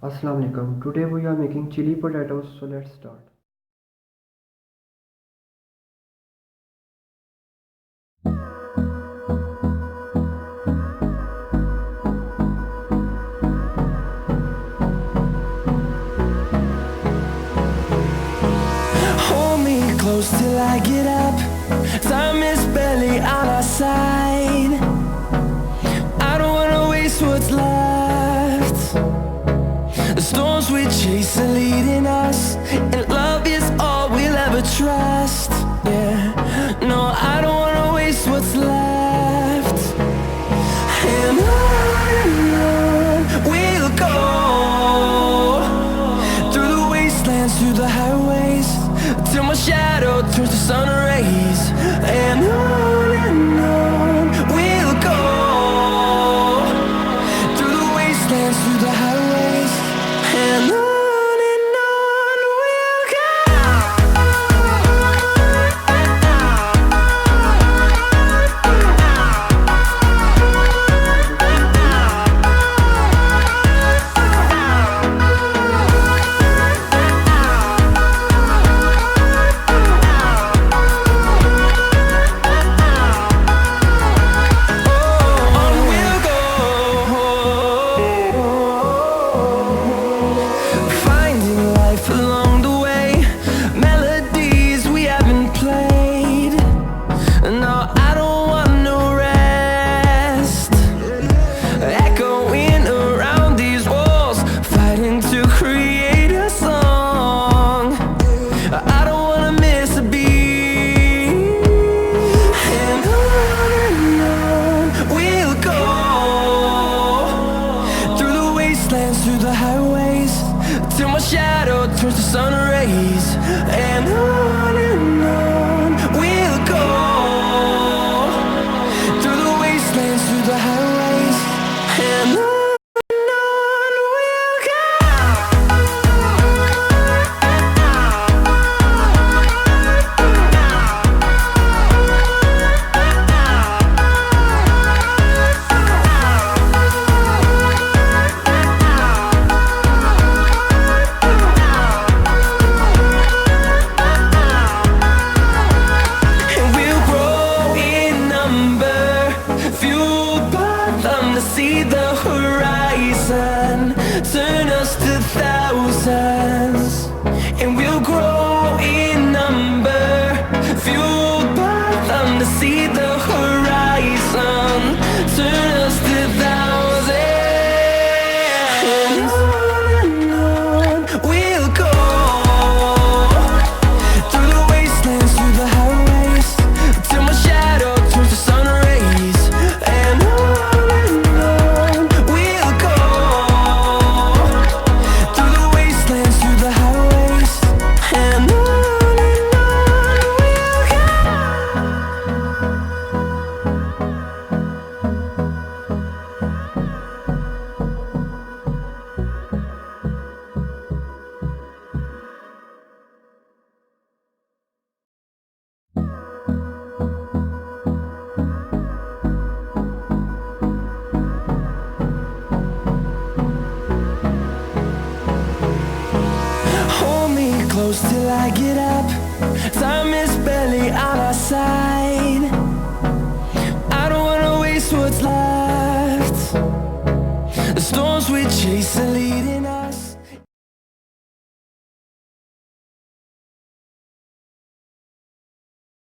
Assalamu alaikum. Today we are making chili potatoes, so let's start. Hold me close till I get up. Time is barely on our side. I don't wanna waste what's left. The storms we chase are leading us, and love is all we'll ever trust. Yeah, no, I don't wanna waste what's left. And on we'll go, through the wastelands, through the highways, till my shadow turns to sun rays. And on we'll go, through the wastelands, through the highways, and on we'll go. On we'll go, finding life along the way, melodies we haven't played. No, I don't want no rest, echoing around these walls, fighting to create a song. I don't wanna miss a beat. And on we'll go, through the wastelands, through the highways, till my shadow turns to sun rays. And on we'll go, through the wastelands, through the highways, and on we'll go. And we'll grow in number, fueled by them to see the horizon, turn us to thousands. And we'll grow in number, fueled by them to see the horizon, turn us to thousands. And on we'll go, through the wastelands, through the highways, till my shadow turns to sun rays. And on we'll go, through the wastelands, through the highways, and on we'll go. Hold me close till I get up. Time is barely on our side. I don't wanna waste what's left. The storms we chase are leading